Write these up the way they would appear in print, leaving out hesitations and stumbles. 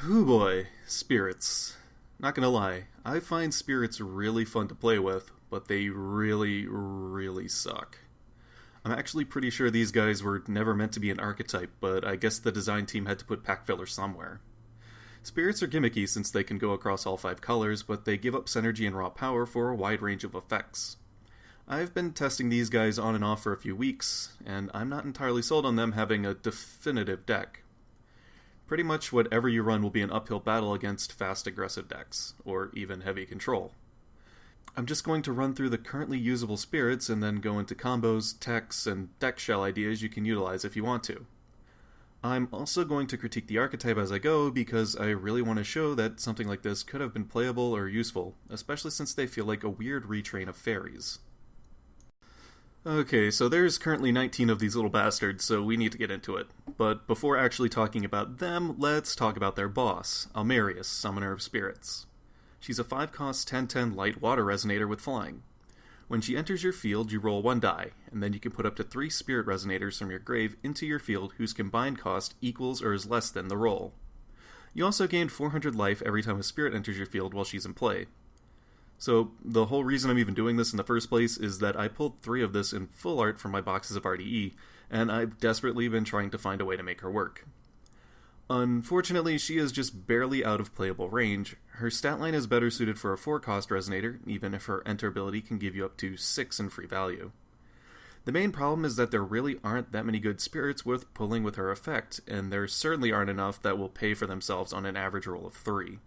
Hoo boy, spirits. Not gonna lie, I find spirits really fun to play with, but they really suck. I'm actually pretty sure these guys were never meant to be an archetype, but I guess the design team had to put pack filler somewhere. Spirits are gimmicky since they can go across all 5 colors, but they give up synergy and raw power for a wide range of effects. I've been testing these guys on and off for a few weeks, and I'm not entirely sold on them having a definitive deck. Pretty much whatever you run will be an uphill battle against fast aggressive decks, or even heavy control. I'm just going to run through the currently usable spirits and then go into combos, techs, and deck shell ideas you can utilize if you want to. I'm also going to critique the archetype as I go because I really want to show that something like this could have been playable or useful, especially since they feel like a weird retrain of fairies. Okay, so there's currently 19 of these little bastards, so we need to get into it. But before actually talking about them, let's talk about their boss, Almerius, Summoner of Spirits. She's a 5-cost 10/10 light water resonator with flying. When she enters your field, you roll 1 die, and then you can put up to 3 spirit resonators from your grave into your field whose combined cost equals or is less than the roll. You also gain 400 life every time a spirit enters your field while she's in play. So, the whole reason I'm even doing this in the first place is that I pulled 3 of this in full art from my boxes of RDE, and I've desperately been trying to find a way to make her work. Unfortunately, she is just barely out of playable range. Her stat line is better suited for a 4-cost resonator, even if her enter ability can give you up to 6 in free value. The main problem is that there really aren't that many good spirits worth pulling with her effect, and there certainly aren't enough that will pay for themselves on an average roll of 3.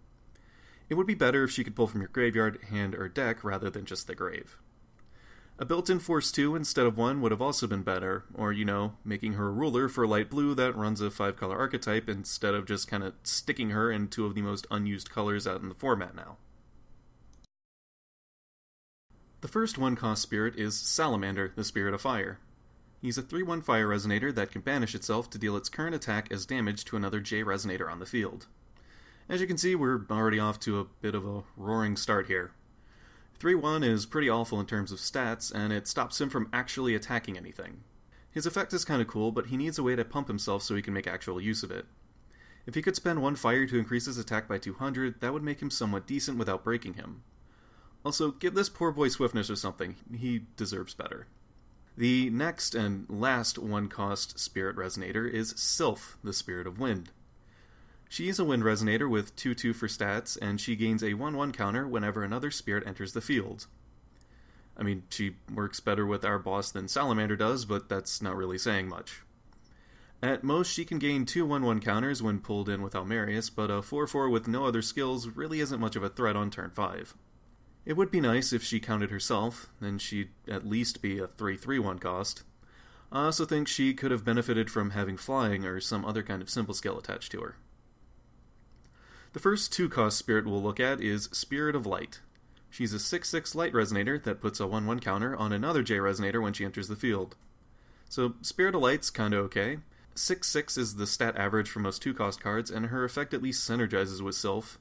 It would be better if she could pull from your graveyard, hand, or deck rather than just the grave. A built-in Force 2 instead of 1 would have also been better, or, making her a ruler for light blue that runs a 5-color archetype instead of just kinda sticking her in 2 of the most unused colors out in the format now. The first 1-cost spirit is Salamander, the Spirit of Fire. He's a 3/1 fire resonator that can banish itself to deal its current attack as damage to another J resonator on the field. As you can see, we're already off to a bit of a roaring start here. 3/1 is pretty awful in terms of stats, and it stops him from actually attacking anything. His effect is kinda cool, but he needs a way to pump himself so he can make actual use of it. If he could spend 1 fire to increase his attack by 200, that would make him somewhat decent without breaking him. Also, give this poor boy swiftness or something. He deserves better. The next and last 1-cost spirit resonator is Sylph, the Spirit of Wind. She is a wind resonator with 2/2 for stats, and she gains a 1/1 counter whenever another spirit enters the field. I mean, she works better with our boss than Salamander does, but that's not really saying much. At most, she can gain 2 1/1 counters when pulled in with Almerius, but a 4/4 with no other skills really isn't much of a threat on turn 5. It would be nice if she counted herself, then she'd at least be a 3/3/1 cost. I also think she could have benefited from having flying or some other kind of simple skill attached to her. The first 2-cost spirit we'll look at is Spirit of Light. She's a 6/6 light resonator that puts a 1/1 counter on another J resonator when she enters the field. So Spirit of Light's kinda okay. 6/6 is the stat average for most 2-cost cards, and her effect at least synergizes with Sylph.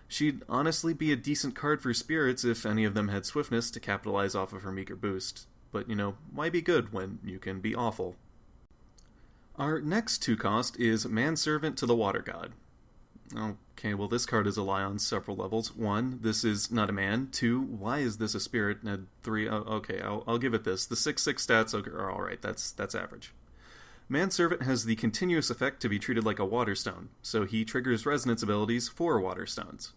She'd honestly be a decent card for spirits if any of them had swiftness to capitalize off of her meager boost. But, why be good when you can be awful? Our next 2-cost is Manservant to the Water God. Okay, well this card is a lie on several levels. 1, this is not a man. 2, why is this a spirit? And 3, okay, I'll give it this. The 6/6 stats are alright, that's average. Manservant has the continuous effect to be treated like a water stone, so he triggers resonance abilities for water stones.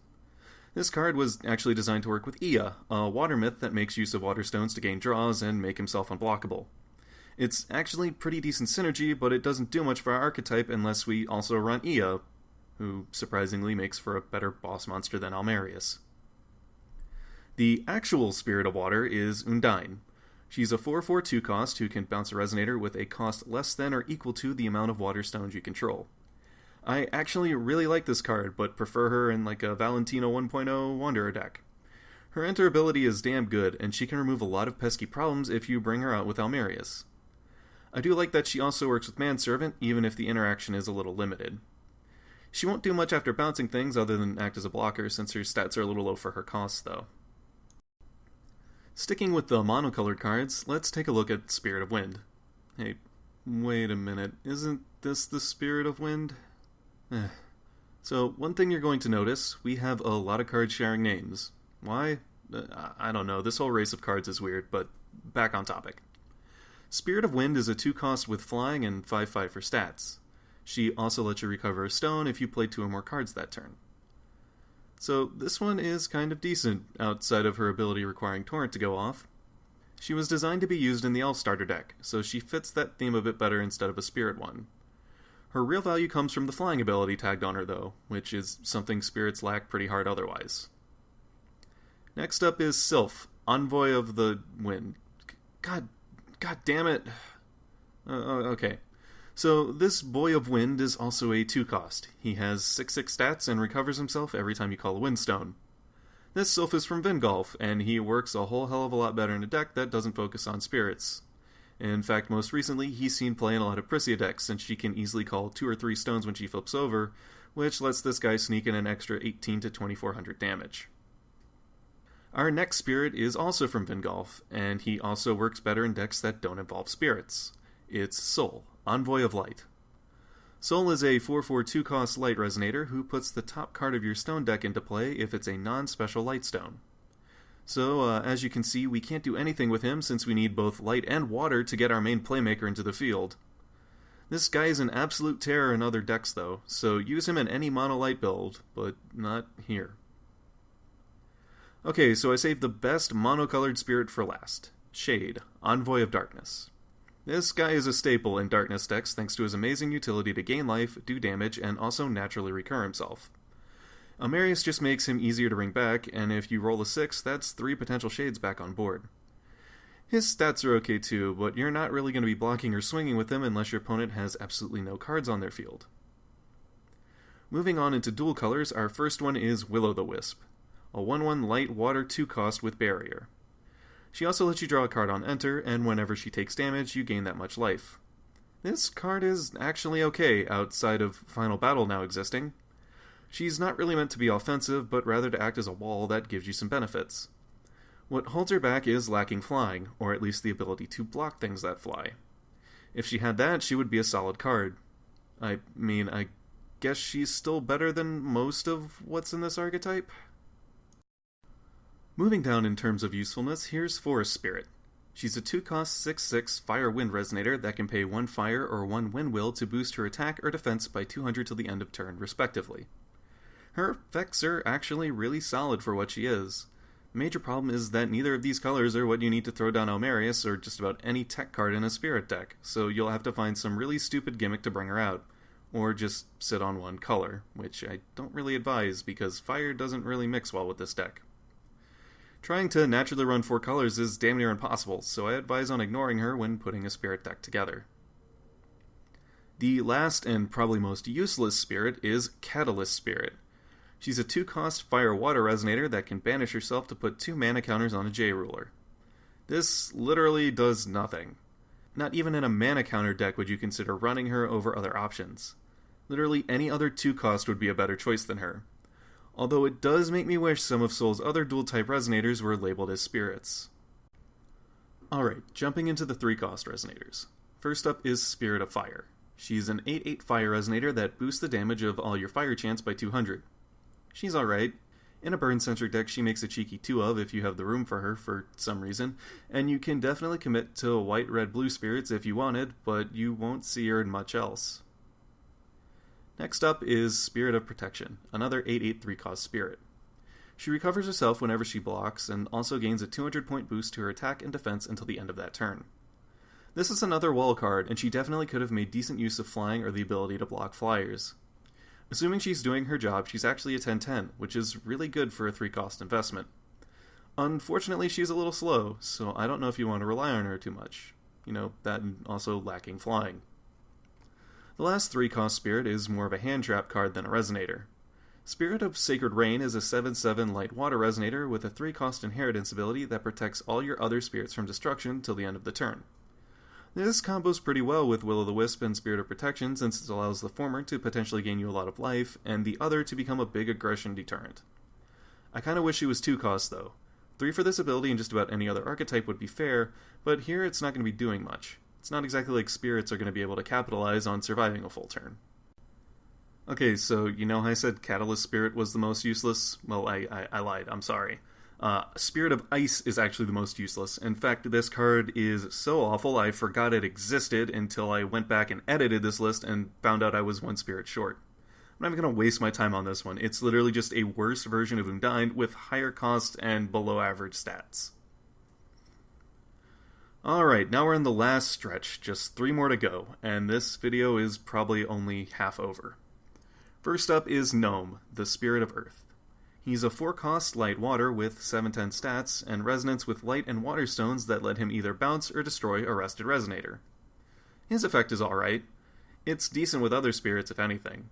This card was actually designed to work with Ea, a water myth that makes use of water stones to gain draws and make himself unblockable. It's actually pretty decent synergy, but it doesn't do much for our archetype unless we also run Ea, who surprisingly makes for a better boss monster than Almerius. The actual Spirit of Water is Undine. She's a 4/4 2-cost who can bounce a resonator with a cost less than or equal to the amount of water stones you control. I actually really like this card, but prefer her in like a Valentino 1.0 Wanderer deck. Her enter ability is damn good, and she can remove a lot of pesky problems if you bring her out with Almerius. I do like that she also works with Manservant, even if the interaction is a little limited. She won't do much after bouncing things other than act as a blocker, since her stats are a little low for her costs, though. Sticking with the monocolored cards, let's take a look at Spirit of Wind. Hey, wait a minute, isn't this the Spirit of Wind? So, one thing you're going to notice, we have a lot of cards sharing names. Why? I don't know, this whole race of cards is weird, but back on topic. Spirit of Wind is a 2-cost with flying and 5/5 for stats. She also lets you recover a stone if you play 2 or more cards that turn. So this one is kind of decent, outside of her ability requiring Torrent to go off. She was designed to be used in the Elf starter deck, so she fits that theme a bit better instead of a Spirit one. Her real value comes from the flying ability tagged on her though, which is something Spirits lack pretty hard otherwise. Next up is Sylph, Envoy of the Wind. God damn it. Okay. So this Boy of Wind is also a 2-cost. He has 6/6 stats and recovers himself every time you call a Windstone. This Sylph is from Vingolf, and he works a whole hell of a lot better in a deck that doesn't focus on spirits. In fact, most recently, he's seen play in a lot of Prissia decks, since she can easily call 2 or 3 stones when she flips over, which lets this guy sneak in an extra 18 to 2400 damage. Our next spirit is also from Vingolf, and he also works better in decks that don't involve spirits. It's Sol, Envoy of Light. Sol is a 4/4 2-cost light resonator who puts the top card of your stone deck into play if it's a non-special light stone. So, as you can see, we can't do anything with him since we need both light and water to get our main playmaker into the field. This guy is an absolute terror in other decks though, so use him in any mono light build, but not here. Okay, so I saved the best monocolored spirit for last. Shade, Envoy of Darkness. This guy is a staple in Darkness decks thanks to his amazing utility to gain life, do damage, and also naturally recur himself. Amarius just makes him easier to bring back, and if you roll a 6, that's 3 potential Shades back on board. His stats are okay too, but you're not really going to be blocking or swinging with him unless your opponent has absolutely no cards on their field. Moving on into dual colors, our first one is Will-o'-the-Wisp, a 1/1 light water 2-cost with Barrier. She also lets you draw a card on enter, and whenever she takes damage, you gain that much life. This card is actually okay, outside of Final Battle now existing. She's not really meant to be offensive, but rather to act as a wall that gives you some benefits. What holds her back is lacking flying, or at least the ability to block things that fly. If she had that, she would be a solid card. I guess she's still better than most of what's in this archetype? Moving down in terms of usefulness, here's Forest Spirit. She's a 2-cost 6/6 Fire-Wind resonator that can pay 1 fire or 1 wind will to boost her attack or defense by 200 till the end of turn, respectively. Her effects are actually really solid for what she is. The major problem is that neither of these colors are what you need to throw down Almarius or just about any tech card in a spirit deck, so you'll have to find some really stupid gimmick to bring her out, or just sit on one color, which I don't really advise because fire doesn't really mix well with this deck. Trying to naturally run 4 colors is damn near impossible, so I advise on ignoring her when putting a spirit deck together. The last and probably most useless spirit is Catalyst Spirit. She's a 2-cost fire-water resonator that can banish herself to put 2 mana counters on a J-Ruler. This literally does nothing. Not even in a mana counter deck would you consider running her over other options. Literally any other 2-cost would be a better choice than her. Although it does make me wish some of Sol's other dual-type resonators were labeled as spirits. Alright, jumping into the 3-cost resonators. First up is Spirit of Fire. She's an 8/8 fire resonator that boosts the damage of all your fire chants by 200. She's alright. In a burn-centric deck, she makes a cheeky 2 of if you have the room for her for some reason, and you can definitely commit to white, red, blue spirits if you wanted, but you won't see her in much else. Next up is Spirit of Protection, another 8/8 3-cost spirit. She recovers herself whenever she blocks, and also gains a 200-point boost to her attack and defense until the end of that turn. This is another wall card, and she definitely could have made decent use of flying or the ability to block flyers. Assuming she's doing her job, she's actually a 10/10, which is really good for a 3-cost investment. Unfortunately, she's a little slow, so I don't know if you want to rely on her too much. That and also lacking flying. The last 3-cost spirit is more of a hand trap card than a resonator. Spirit of Sacred Rain is a 7/7 light water resonator with a 3-cost inheritance ability that protects all your other spirits from destruction till the end of the turn. This combos pretty well with Will-o'-the-Wisp and Spirit of Protection since it allows the former to potentially gain you a lot of life, and the other to become a big aggression deterrent. I kinda wish she was 2-cost though. 3 for this ability and just about any other archetype would be fair, but here it's not going to be doing much. It's not exactly like spirits are going to be able to capitalize on surviving a full turn. Okay, so you know how I said Catalyst Spirit was the most useless? Well, I lied. I'm sorry. Spirit of Ice is actually the most useless. In fact, this card is so awful I forgot it existed until I went back and edited this list and found out I was one spirit short. I'm not even going to waste my time on this one. It's literally just a worse version of Undyne with higher cost and below average stats. Alright, now we're in the last stretch, just 3 more to go, and this video is probably only half over. First up is Gnome, the Spirit of Earth. He's a 4-cost light water with 7/10 stats, and resonance with light and water stones that let him either bounce or destroy a rested resonator. His effect is alright. It's decent with other spirits, if anything.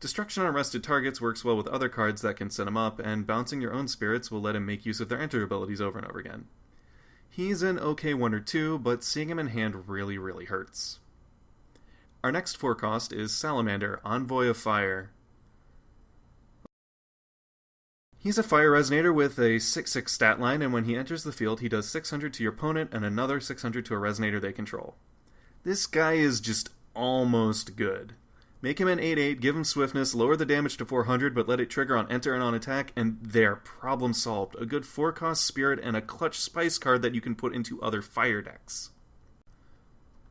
Destruction on rested targets works well with other cards that can set him up, and bouncing your own spirits will let him make use of their enter abilities over and over again. He's an okay 1 or 2, but seeing him in hand really hurts. Our next 4-cost is Salamander, Envoy of Fire. He's a fire resonator with a 6/6 stat line, and when he enters the field, he does 600 to your opponent and another 600 to a resonator they control. This guy is just almost good. Make him an 8/8, give him swiftness, lower the damage to 400, but let it trigger on enter and on attack, and there, problem solved. A good 4-cost spirit and a clutch spice card that you can put into other fire decks.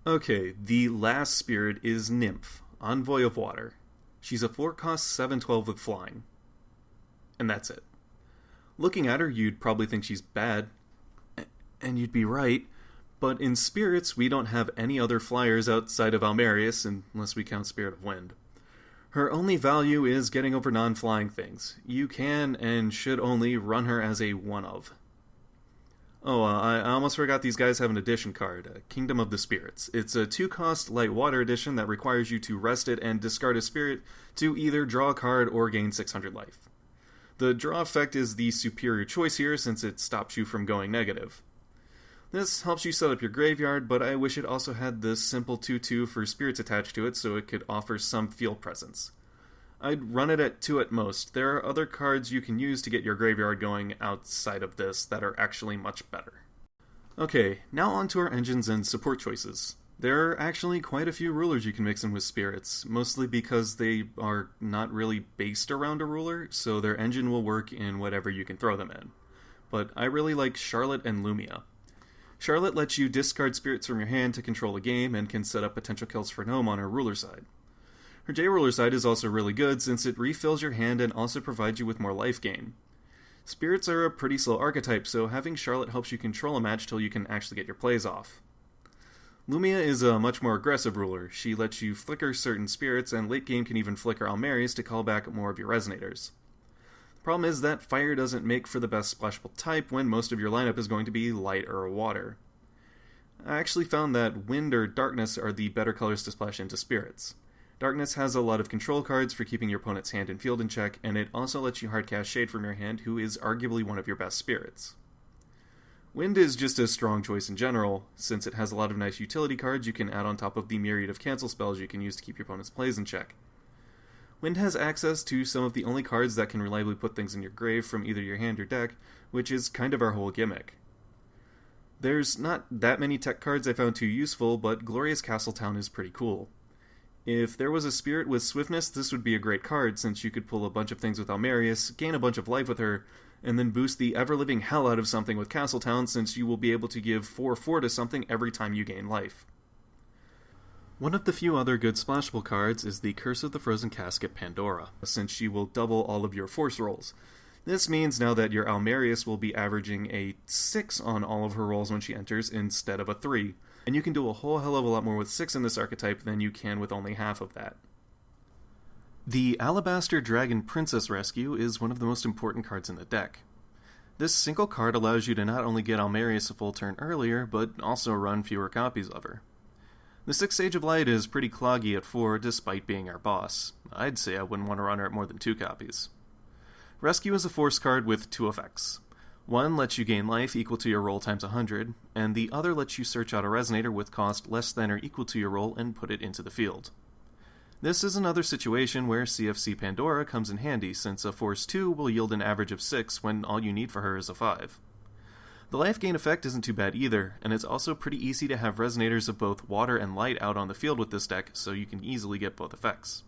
Okay, the last spirit is Nymph, Envoy of Water. She's a 4-cost 7/12 with flying. And that's it. Looking at her, you'd probably think she's bad. And you'd be right. But in spirits, we don't have any other flyers outside of Almerius, unless we count Spirit of Wind. Her only value is getting over non-flying things. You can and should only run her as a one-of. Oh, I almost forgot these guys have an edition card, Kingdom of the Spirits. It's a 2-cost light water edition that requires you to rest it and discard a spirit to either draw a card or gain 600 life. The draw effect is the superior choice here since it stops you from going negative. This helps you set up your graveyard, but I wish it also had this simple 2/2 for spirits attached to it so it could offer some field presence. I'd run it at 2 at most. There are other cards you can use to get your graveyard going outside of this that are actually much better. Okay, now on to our engines and support choices. There are actually quite a few rulers you can mix in with spirits, mostly because they are not really based around a ruler, so their engine will work in whatever you can throw them in. But I really like Charlotte and Lumia. Charlotte lets you discard spirits from your hand to control a game and can set up potential kills for Gnome on her ruler side. Her J-ruler side is also really good since it refills your hand and also provides you with more life gain. Spirits are a pretty slow archetype, so having Charlotte helps you control a match till you can actually get your plays off. Lumia is a much more aggressive ruler. She lets you flicker certain spirits, and late game can even flicker Almerius to call back more of your resonators. The problem is that fire doesn't make for the best splashable type when most of your lineup is going to be light or water. I actually found that wind or darkness are the better colors to splash into spirits. Darkness has a lot of control cards for keeping your opponent's hand and field in check, and it also lets you hardcast Shade from your hand, who is arguably one of your best spirits. Wind is just a strong choice in general, since it has a lot of nice utility cards you can add on top of the myriad of cancel spells you can use to keep your opponent's plays in check. Wind has access to some of the only cards that can reliably put things in your grave from either your hand or deck, which is kind of our whole gimmick. There's not that many tech cards I found too useful, but Glorious Castletown is pretty cool. If there was a spirit with swiftness, this would be a great card, since you could pull a bunch of things with Almerius, gain a bunch of life with her, and then boost the ever-living hell out of something with Castletown, since you will be able to give 4/4 to something every time you gain life. One of the few other good splashable cards is the Curse of the Frozen Casket Pandora, since she will double all of your force rolls. This means now that your Almerius will be averaging a 6 on all of her rolls when she enters instead of a 3, and you can do a whole hell of a lot more with 6 in this archetype than you can with only half of that. The Alabaster Dragon Princess Rescue is one of the most important cards in the deck. This single card allows you to not only get Almerius a full turn earlier, but also run fewer copies of her. The 6 Sage of Light is pretty cloggy at 4 despite being our boss. I'd say I wouldn't want to run her at more than 2 copies. Rescue is a force card with 2 effects. One lets you gain life equal to your roll times 100, and the other lets you search out a resonator with cost less than or equal to your roll and put it into the field. This is another situation where CFC Pandora comes in handy, since a Force 2 will yield an average of 6 when all you need for her is a 5. The life gain effect isn't too bad either, and it's also pretty easy to have resonators of both water and light out on the field with this deck, so you can easily get both effects.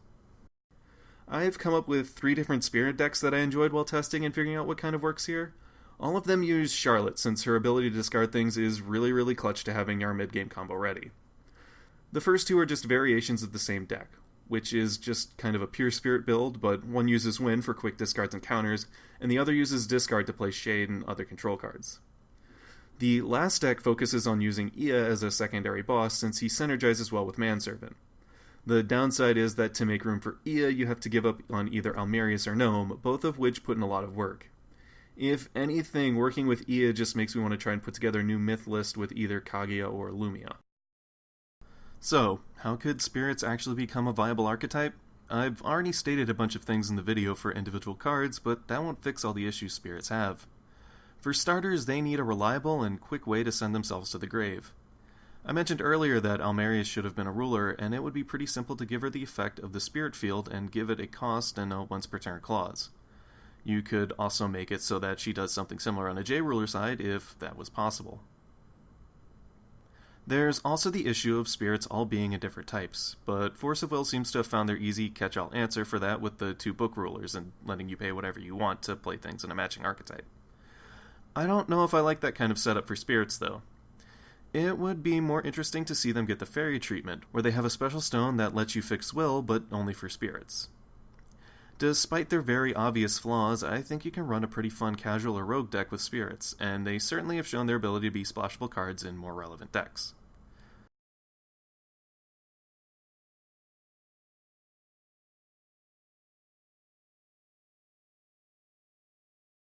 I've come up with 3 different spirit decks that I enjoyed while testing and figuring out what kind of works here. All of them use Charlotte, since her ability to discard things is really clutch to having our mid-game combo ready. The first 2 are just variations of the same deck, which is just kind of a pure spirit build, but one uses Win for quick discards and counters, and the other uses Discard to play Shade and other control cards. The last deck focuses on using Ia as a secondary boss, since he synergizes well with Manservant. The downside is that to make room for Ia, you have to give up on either Almerius or Gnome, both of which put in a lot of work. If anything, working with Ia just makes me want to try and put together a new myth list with either Kaguya or Lumia. So, how could spirits actually become a viable archetype? I've already stated a bunch of things in the video for individual cards, but that won't fix all the issues spirits have. For starters, they need a reliable and quick way to send themselves to the grave. I mentioned earlier that Almerius should have been a ruler, and it would be pretty simple to give her the effect of the spirit field and give it a cost and a once per turn clause. You could also make it so that she does something similar on a J-ruler side if that was possible. There's also the issue of spirits all being in different types, but Force of Will seems to have found their easy catch-all answer for that with the 2 book rulers and letting you pay whatever you want to play things in a matching archetype. I don't know if I like that kind of setup for spirits, though. It would be more interesting to see them get the fairy treatment, where they have a special stone that lets you fix will, but only for spirits. Despite their very obvious flaws, I think you can run a pretty fun casual or rogue deck with spirits, and they certainly have shown their ability to be splashable cards in more relevant decks.